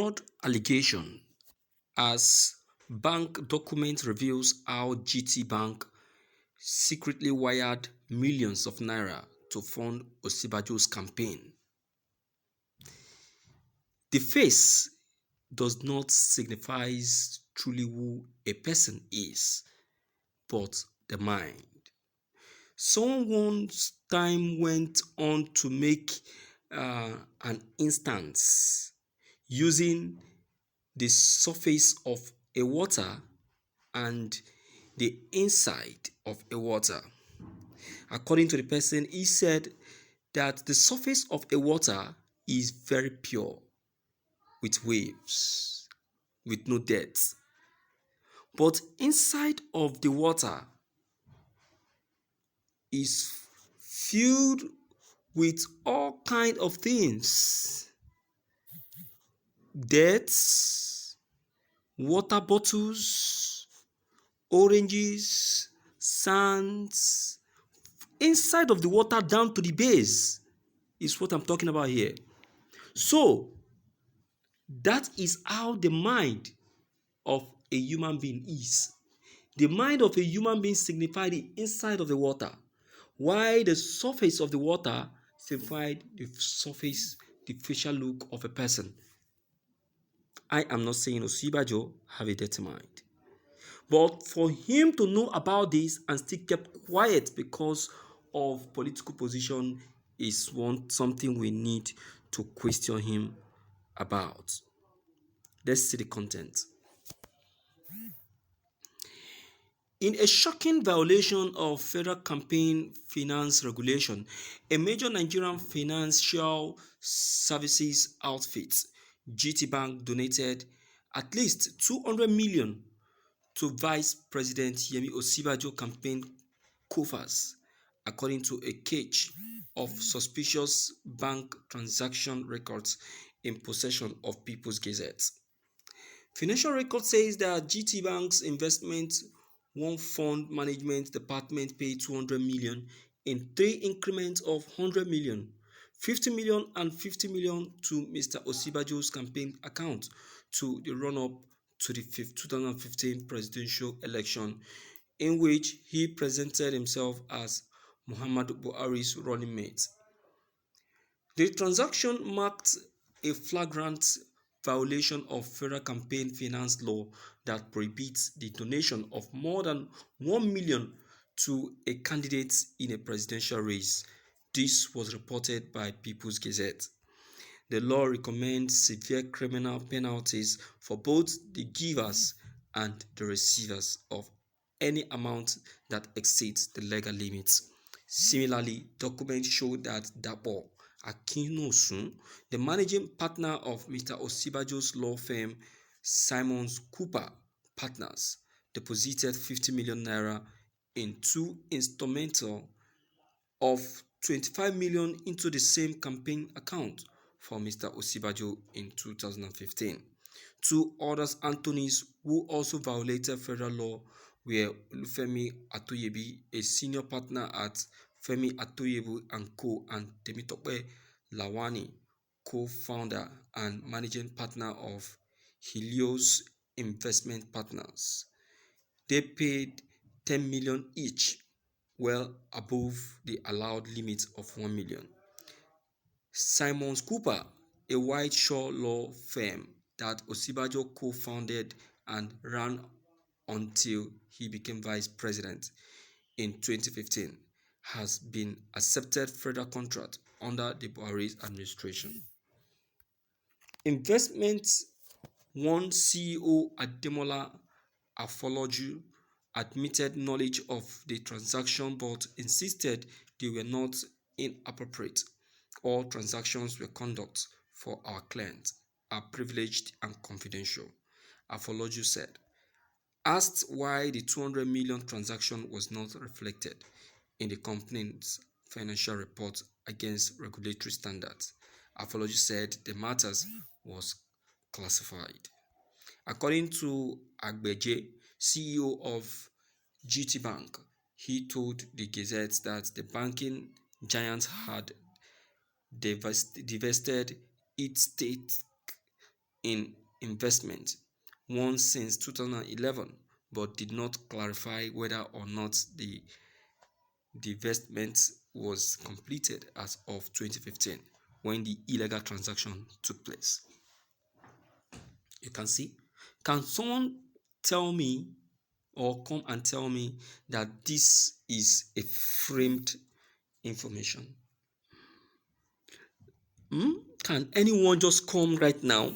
fraud allegation as bank document reveals how Gtbank secretly wired millions of naira to fund Osibajos campaign. The face does not signify truly who a person is, but the mind. Someone's time went on to make an instance using the surface of a water and the inside of a water. According to the person, he said that the surface of a water is very pure with waves, with no depth. But inside of the water is filled with all kind of things. Deaths, water bottles, oranges, sands. Inside of the water down to the base is what I'm talking about here. So, that is how the mind of a human being is. The mind of a human being signifies the inside of the water, while the surface of the water signifies the surface, the facial look of a person. I am not saying Osibajo have a dirty mind, but for him to know about this and still kept quiet because of political position is something we need to question him about. Let's see the content. In a shocking violation of federal campaign finance regulation, a major Nigerian financial services outfit, Gtbank, donated at least 200 million to Vice President Yemi Osibajo campaign coffers, according to a cache of suspicious bank transaction records in possession of People's Gazette. Financial record says that Gtbank's investment one fund management department paid 200 million in 3 increments of 100 million, 50 million and 50 million to Mr. Osibajo's campaign account to the run-up to the 2015 presidential election, in which he presented himself as Muhammadu Buhari's running mate. The transaction marked a flagrant violation of federal campaign finance law that prohibits the donation of more than 1 million to a candidate in a presidential race. This was reported by People's Gazette. The law recommends severe criminal penalties for both the givers and the receivers of any amount that exceeds the legal limits. Similarly, documents show that Dapo Akinosun, the managing partner of Mr. Osibajo's law firm Simons Cooper Partners, deposited 50 million naira in 2 installments of 25 million into the same campaign account for Mr. Osibajo in 2015. 2 others, Anthony's, who also violated federal law, were Olufemi Atoyebi, a senior partner at Femi Atoyebu & Co., and Temitope Lawani, co-founder and managing partner of Helios Investment Partners. They paid 10 million each, well above the allowed limit of 1 million. Simons Cooper, a Whiteshore law firm that Osibajo co-founded and ran until he became vice president in 2015, has been accepted federal contract under the Buhari administration. Investment One CEO Ademola Afoloju admitted knowledge of the transaction but insisted they were not inappropriate. All transactions were conducted for our clients are privileged and confidential, Afoloju said. Asked why the 200 million transaction was not reflected in the company's financial report against regulatory standards, Afoloju said the matters was classified. According to Agbeje, CEO of Gtbank, he told the Gazette that the banking giant had divested its stake in investment, one since 2011, but did not clarify whether or not the investment was completed as of 2015 when the illegal transaction took place. You can see. Can someone tell me or come and tell me that this is a framed information? Can anyone just come right now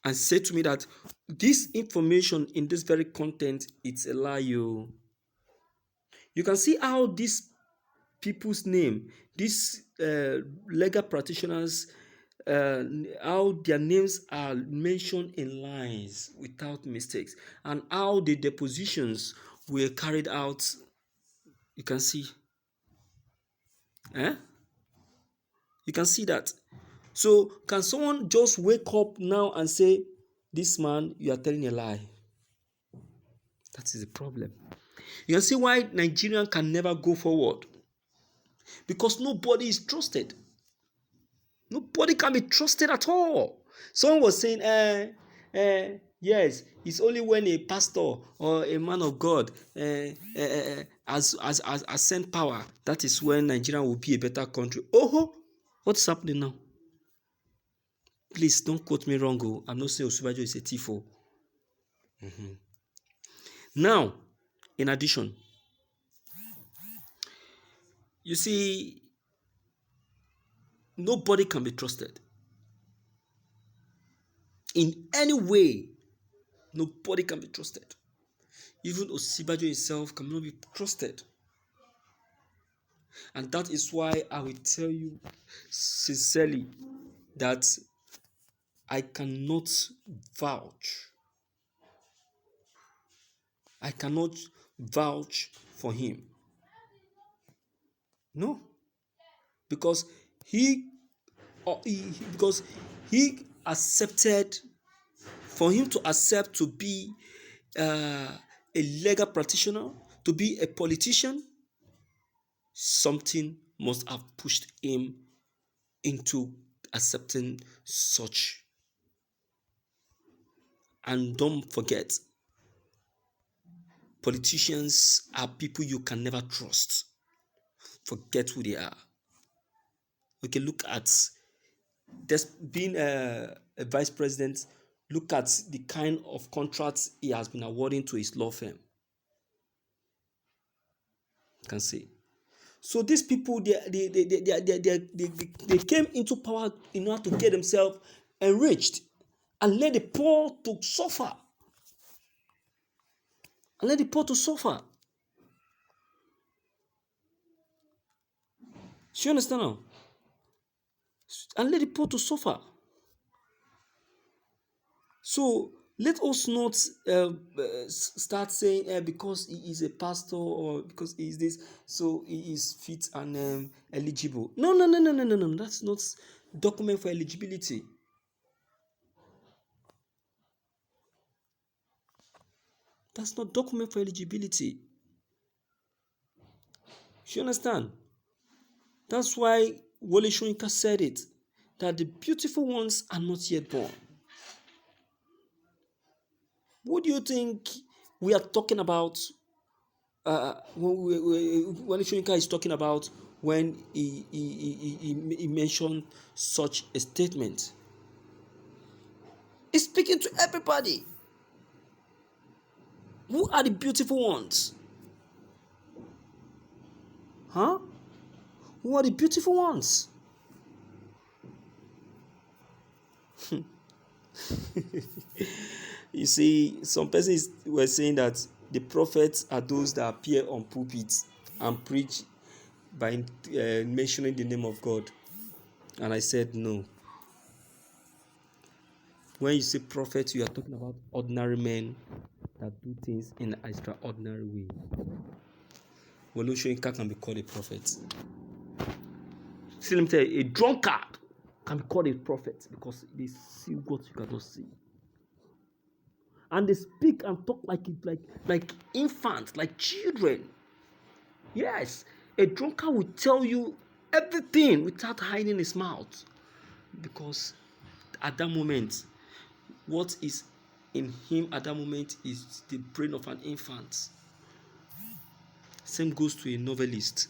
and say to me that this information in this very content, it's a lie? You can see how these people's name, these legal practitioners, how their names are mentioned in lines without mistakes, and how the depositions were carried out. You can see. You can see that. So can someone just wake up now and say, this man, you are telling a lie? That is the problem. You can see why Nigerian can never go forward. Because nobody is trusted. Nobody can be trusted at all. Someone was saying, yes, it's only when a pastor or a man of God has sent power, that is when Nigeria will be a better country. Oh, what's happening now? Please don't quote me wrong. I'm not saying Osibajos is a thief. Now, in addition, you see, nobody can be trusted. In any way, nobody can be trusted. Even Osibajos himself cannot be trusted. And that is why I will tell you sincerely that I cannot vouch. I cannot vouch for him. No. Because he accepted, for him to accept to be a legal practitioner, to be a politician, something must have pushed him into accepting such. And don't forget, politicians are people you can never trust. Forget who they are. Okay, look at this being a vice president. Look at the kind of contracts he has been awarding to his law firm. You can see. So these people, they came into power in order to get themselves enriched and let the poor to suffer. And let the poor to suffer. Do you understand now? And let the poor to suffer. So let us not start saying because he is a pastor or because he is this, so he is fit and eligible. No. That's not document for eligibility. That's not document for eligibility. You understand? That's why Wole Soyinka said it, that the beautiful ones are not yet born. What do you think we are talking about when Soyinka is talking about when he mentioned such a statement? He's speaking to everybody. Who are the beautiful ones? Who are the beautiful ones? You see, some persons were saying that the prophets are those that appear on pulpits and preach by mentioning the name of God. And I said no. When you say prophet, you are talking about ordinary men that do things in an extraordinary way. Wole Soyinka can be called a prophet. See, let me tell you, a drunkard can be called a prophet because they see what you cannot see. And they speak and talk like infants, like children. Yes, a drunkard will tell you everything without hiding his mouth, because at that moment what is in him at that moment is the brain of an infant. Same goes to a novelist.